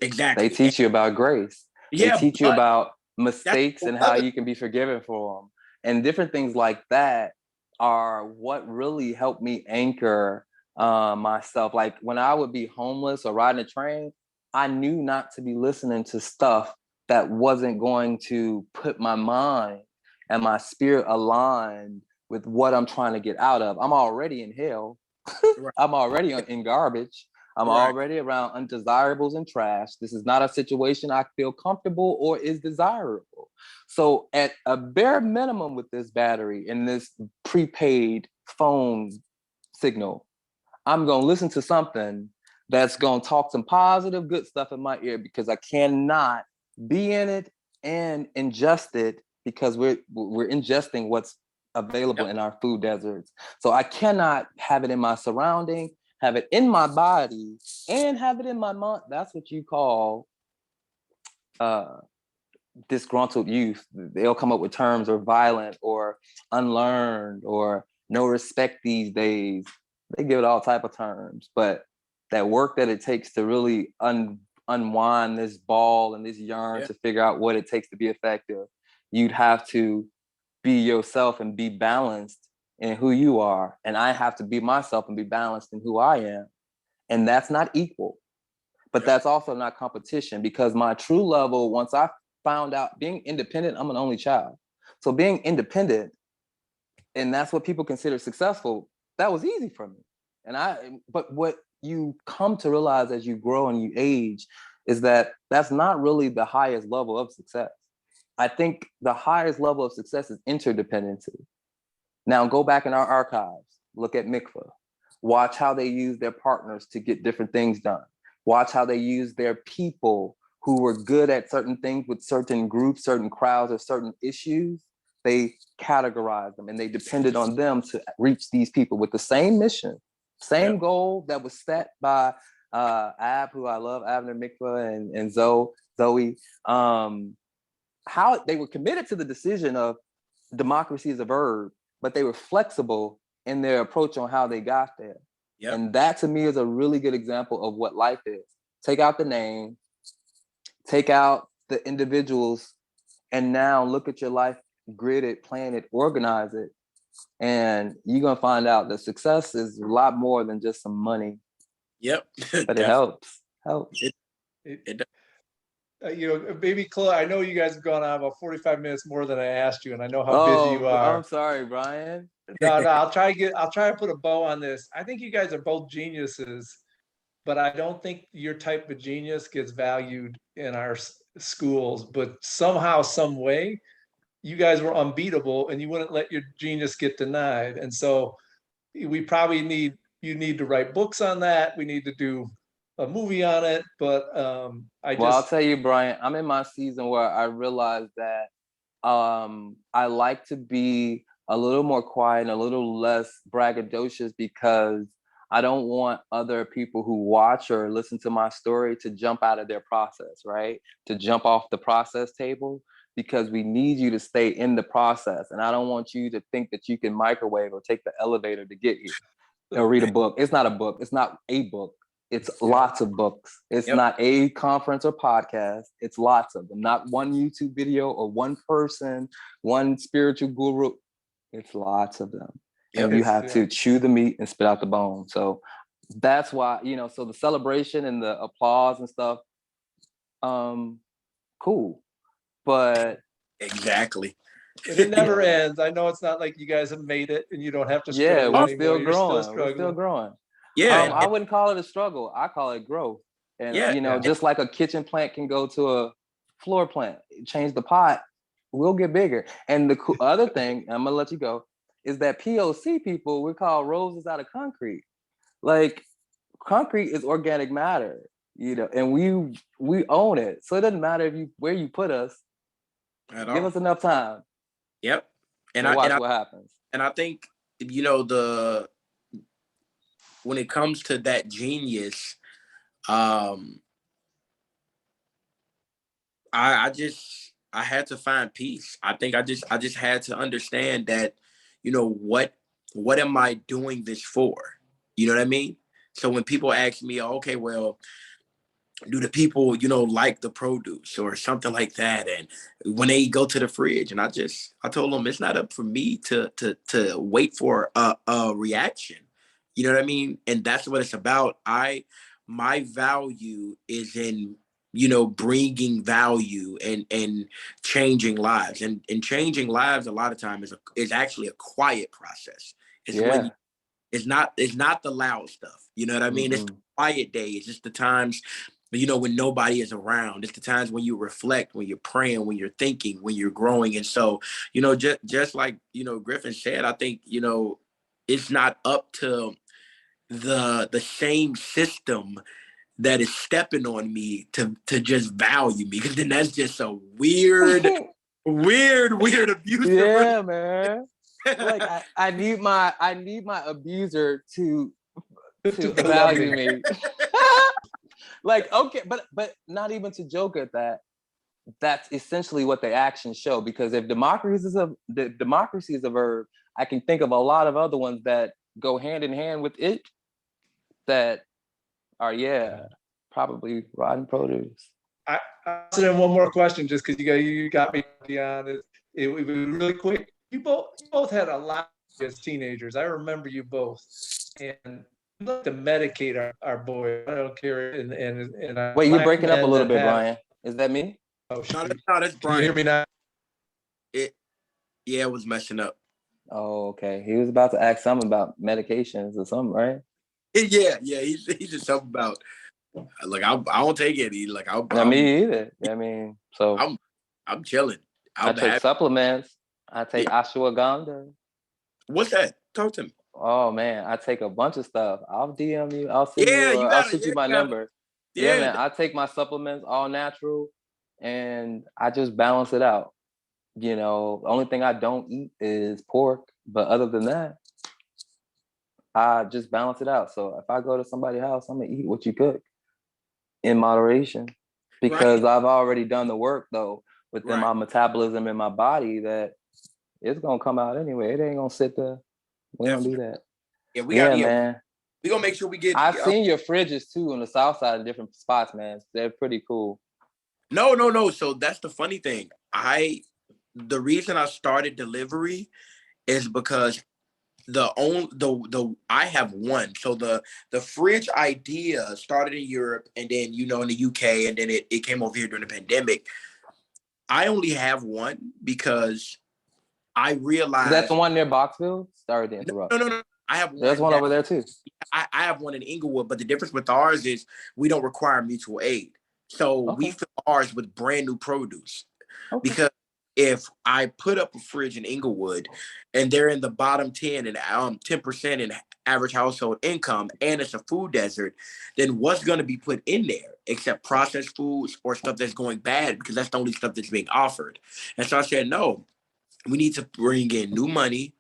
exactly. They teach you about grace. Yeah, they teach you about mistakes and how you can be forgiven for them. And different things like that are what really helped me anchor myself. Like when I would be homeless or riding a train, I knew not to be listening to stuff that wasn't going to put my mind and my spirit aligned with what I'm trying to get out of. I'm already in hell. Right. I'm already in garbage. I'm already around undesirables and trash. This is not a situation I feel comfortable or is desirable. So at a bare minimum with this battery and this prepaid phone signal, I'm going to listen to something that's going to talk some positive, good stuff in my ear, because I cannot be in it and ingest it, because we're ingesting what's available in our food deserts. So I cannot have it in my surrounding, have it in my body, and have it in my mind. That's what you call disgruntled youth. They'll come up with terms or violent or unlearned or no respect these days. They give it all type of terms, but that work that it takes to really unwind this ball and this yarn to figure out what it takes to be effective, you'd have to be yourself and be balanced in who you are. And I have to be myself and be balanced in who I am. And that's not equal, but that's also not competition, because my true level, once I found out being independent, I'm an only child. So being independent, and that's what people consider successful, that was easy for me. But what you come to realize as you grow and you age is that that's not really the highest level of success. I think the highest level of success is interdependency. Now go back in our archives, look at Mikvah, watch how they use their partners to get different things done. Watch how they use their people who were good at certain things with certain groups, certain crowds, or certain issues. They categorized them and they depended on them to reach these people with the same mission, same goal that was set by Ab, who I love, Abner, Mikvah, and Zoe. How they were committed to the decision of democracy is a verb, but they were flexible in their approach on how they got there. Yep. And that to me is a really good example of what life is. Take out the name, take out the individuals, and now look at your life, grid it, plan it, organize it. And you're going to find out that success is a lot more than just some money. Yep. But it helps. Baby Chloe, I know you guys have gone on about 45 minutes more than I asked you, and I know how busy you are. I'm sorry, Brian. No, I'll try to put a bow on this. I think you guys are both geniuses, but I don't think your type of genius gets valued in our schools. But somehow, some way, you guys were unbeatable, and you wouldn't let your genius get denied. And so, we probably need to write books on that. We need to do a movie on it. But I'll tell you, Brian, I'm in my season where I realized that I like to be a little more quiet and a little less braggadocious, because I don't want other people who watch or listen to my story to jump out of their process, right? To jump off the process table, because we need you to stay in the process. And I don't want you to think that you can microwave or take the elevator to get here or read a book. It's not a book. It's not a book. It's lots of books. It's not a conference or podcast. It's lots of them. Not one YouTube video or one person, one spiritual guru. It's lots of them. And you have to chew the meat and spit out the bone. So that's why, so the celebration and the applause and stuff, cool. But exactly. It never ends. I know it's not like you guys have made it and you don't have to struggle we're anymore. still growing. We're still growing. Yeah. I wouldn't call it a struggle. I call it growth. And just like a kitchen plant can go to a floor plant, change the pot, we'll get bigger. And the other thing, I'm gonna let you go, is that POC people, we call roses out of concrete. Like, concrete is organic matter, you know, and we own it. So it doesn't matter where you put us. Give us enough time. Yep. And watch what happens. And I think, you know, when it comes to that genius, I had to find peace. I think I just had to understand that, you know, what am I doing this for? You know what I mean? So when people ask me, okay, well, do the people, you know, like the produce or something like that? And when they go to the fridge, and I told them it's not up for me to wait for a reaction. You know what I mean? And that's what it's about. My value is in, you know, bringing value and changing lives, and changing lives a lot of times is actually a quiet process. It's when it's not the loud stuff. You know what I mean? It's the quiet days. It's the times, you know, when nobody is around. It's the times when you reflect, when you're praying, when you're thinking, when you're growing. And so, you know, just like, you know, Griffin said, I think, you know, it's not up to the same system that is stepping on me to just value me, because then that's just a weird abusive. Yeah, man. Like I need my abuser to value me. Like, okay, but not even to joke at that. That's essentially what the actions show. Because if democracy is a verb, I can think of a lot of other ones that go hand in hand with it that are probably rotten produce. I asked one more question just because you got me, Dion. It was really quick. You both had a lot as teenagers. I remember you both, and we like to medicate our boys. I don't care. And wait, you're breaking up a little bit, Brian. Is that me? Oh, no, that's Brian. Can you hear me now? It was messing up. Oh, okay. He was about to ask something about medications or something, right? Yeah. He's just something about, like, I don't take any. Like, me either. I mean, so I'm chilling. I take supplements. I take ashwagandha. What's that? Talk to me. Oh man, I take a bunch of stuff. I'll DM you. I'll send you. I'll shoot you my number. Yeah, man. I take my supplements, all natural, and I just balance it out. You know, the only thing I don't eat is pork, but other than that, I just balance it out. So if I go to somebody's house, I'm gonna eat what you cook in moderation, because I've already done the work though within my metabolism in my body that it's gonna come out anyway. It ain't gonna sit there. We don't do that. Yeah, man. We gonna make sure we get. I've seen your fridges too on the south side in different spots, man. They're pretty cool. No. So that's the funny thing. The reason I started delivery is because I have one. So the fridge idea started in Europe, and then, you know, in the UK, and then it came over here during the pandemic. I only have one because I realized. Is that the one near Boxville? Sorry to interrupt. No. I have one. There's one over there too. I have one in Inglewood, but the difference with ours is we don't require mutual aid. So we fill ours with brand new produce. Because if I put up a fridge in Inglewood and they're in the bottom 10 and 10% in average household income, and it's a food desert, then what's going to be put in there except processed foods or stuff that's going bad, because that's the only stuff that's being offered. And so I said, no, we need to bring in new money,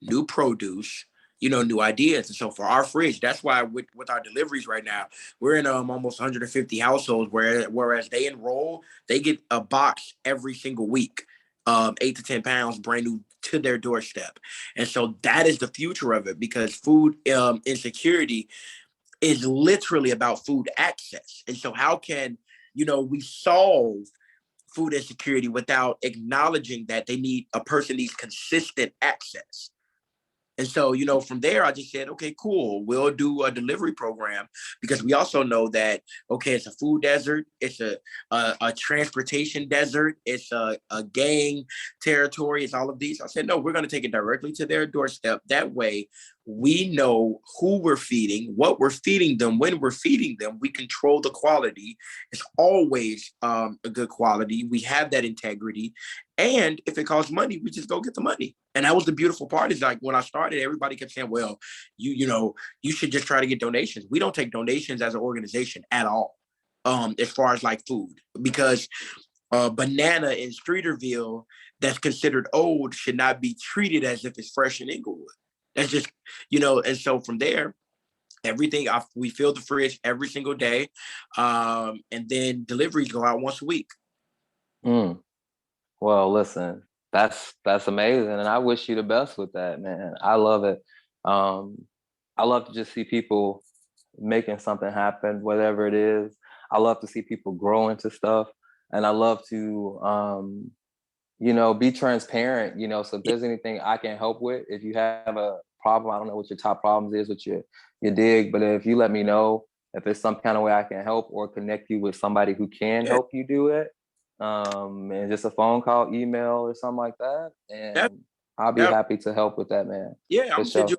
new produce, you know, new ideas. And so for our fridge, that's why with our deliveries right now, we're in almost 150 households, whereas they enroll, they get a box every single week, 8 to 10 pounds brand new to their doorstep. And so that is the future of it, because food insecurity is literally about food access. And so how can, you know, we solve food insecurity without acknowledging that a person needs consistent access? And so, you know, from there, I just said, okay, cool. We'll do a delivery program, because we also know that, okay, it's a food desert. It's a transportation desert. It's a gang territory. It's all of these. I said, no, we're going to take it directly to their doorstep. That way we know who we're feeding, what we're feeding them, when we're feeding them. We control the quality. It's always a good quality. We have that integrity. And if it costs money, we just go get the money. And that was the beautiful part, is like when I started, everybody kept saying, well, you should just try to get donations. We don't take donations as an organization at all, as far as like food, because banana in Streeterville that's considered old should not be treated as if it's fresh in Inglewood. That's just, and so from there, everything, we fill the fridge every single day. And then deliveries go out once a week. Mm. Well, listen, that's amazing. And I wish you the best with that, man. I love it. I love to just see people making something happen, whatever it is. I love to see people grow into stuff. And I love to, be transparent, so if there's anything I can help with, if you have a problem, I don't know what your top problems is with your dig, but if you let me know, if there's some kind of way I can help or connect you with somebody who can help you do it, and just a phone call, email, or something like that, and I'll be happy to help with that, man. Yeah, I'm gonna send you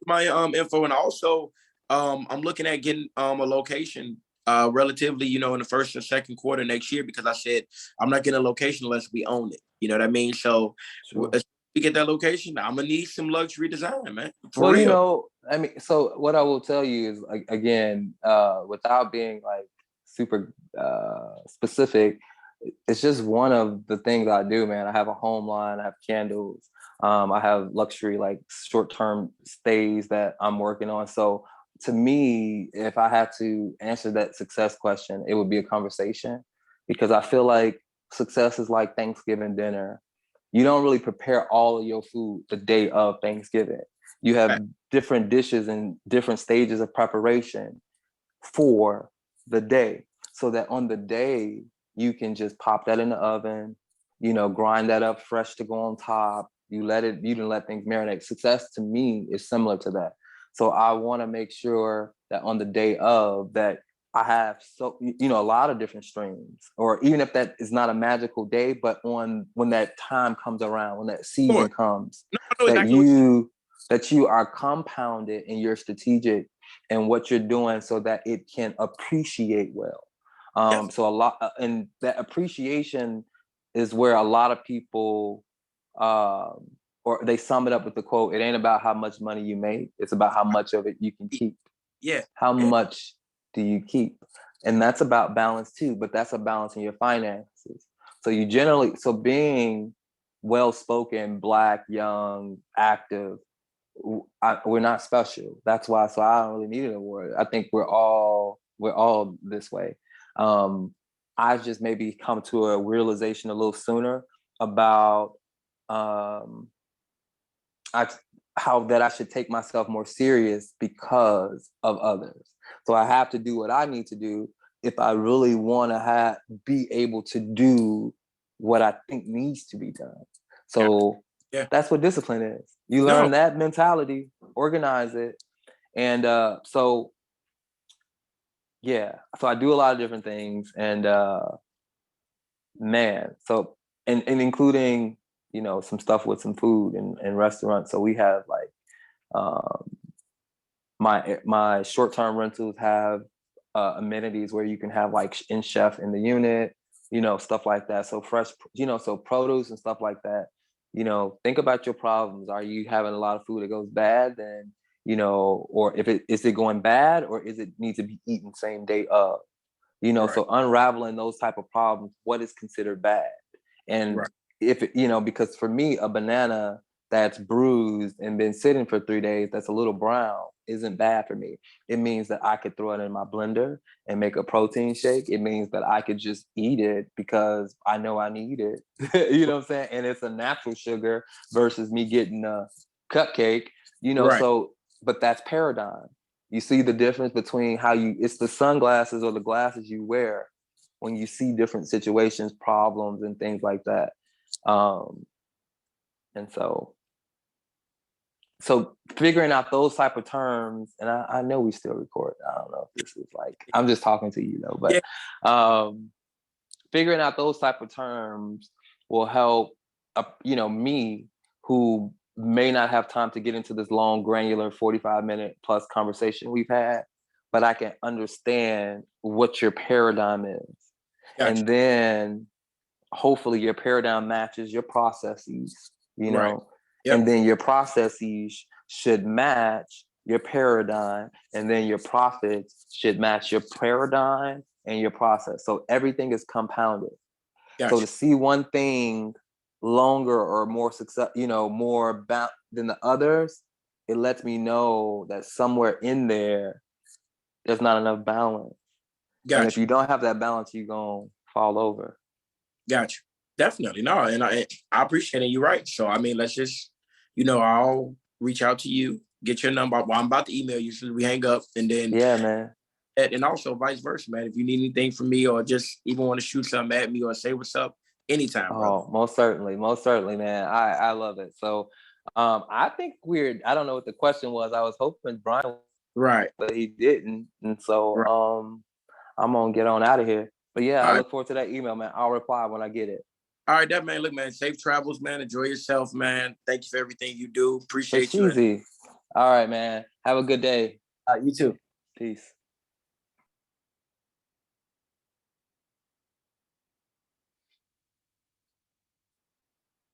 my info, and also I'm looking at getting a location relatively, in the first and second quarter next year, because I said I'm not getting a location unless we own it. You know what I mean? So as we get that location, I'm gonna need some luxury design, man. For real. So what I will tell you is, like, again, without being like super specific, it's just one of the things I do, man. I have a home line, I have candles, I have luxury, like, short-term stays that I'm working on. So to me, if I had to answer that success question, it would be a conversation, because I feel like success is like Thanksgiving dinner. You don't really prepare all of your food the day of Thanksgiving. You have different dishes and different stages of preparation for the day, so that on the day you can just pop that in the oven, grind that up fresh to go on top. You didn't let things marinate. Success to me is similar to that. So I want to make sure that on the day of that, I have a lot of different streams, or even if that is not a magical day, but when that time comes around, when that season comes, that you are compounded and you're strategic in what you're doing, so that it can appreciate well. So a lot, and that appreciation is where a lot of people, or they sum it up with the quote, "It ain't about how much money you make, it's about how much of it you can keep." Yeah. How much do you keep? And that's about balance too, but that's a balance in your finances. So being well-spoken, Black, young, active, we're not special. That's why. So I don't really need an award. I think we're all this way. I've just maybe come to a realization a little sooner about how that I should take myself more serious because of others. So I have to do what I need to do if I really want to be able to do what I think needs to be done. So that's what discipline is. You learn that mentality, organize it. And so I do a lot of different things. And so including, some stuff with some food and restaurants. So we have like my short-term rentals have amenities where you can have like in chef in the unit, stuff like that. So fresh, so produce and stuff like that. Think about your problems. Are you having a lot of food that goes bad? Then, or is it going bad, or is it need to be eaten same day of? So unraveling those type of problems, what is considered bad? And if because for me, a banana that's bruised and been sitting for 3 days, that's a little brown, isn't bad for me. It means that I could throw it in my blender and make a protein shake. It means that I could just eat it because I know I need it. You know what I'm saying? And it's a natural sugar versus me getting a cupcake, so, but that's paradigm. You see the difference between it's the sunglasses or the glasses you wear when you see different situations, problems, and things like that. And so figuring out those type of terms, and I know we still record. I don't know if this is like, I'm just talking to you, but figuring out those type of terms will help, me who may not have time to get into this long, granular 45-minute plus conversation we've had, but I can understand what your paradigm is. Gotcha. And then hopefully your paradigm matches your processes, you know, Right. Yep. and then your processes should match your paradigm, and then your profits should match your paradigm and your process. So everything is compounded. Gotcha. So to see one thing longer or more success, you know, more than the others, it lets me know that somewhere in there's not enough balance. Gotcha. And if you don't have that balance, you're gonna fall over. Gotcha. Definitely. No, and I appreciate it. You're right. So I mean, let's just, you know, I'll reach out to you, get your number. Well, I'm about to email you so we hang up, and then Yeah, man. And also vice versa, man. If you need anything from me or just even want to shoot something at me or say what's up, anytime, brother. Oh, most certainly, man. I love it. So I think I don't know what the question was. I was hoping Brian, Right, but he didn't. And so right. I'm gonna get on out of here. But yeah, All I right. look forward to that email, man. I'll reply when I get it. All right, that man. Look, man. Safe travels, man. Enjoy yourself, man. Thank you for everything you do. For Appreciate you. cheesy. All right, man. Have a good day. You too. Peace.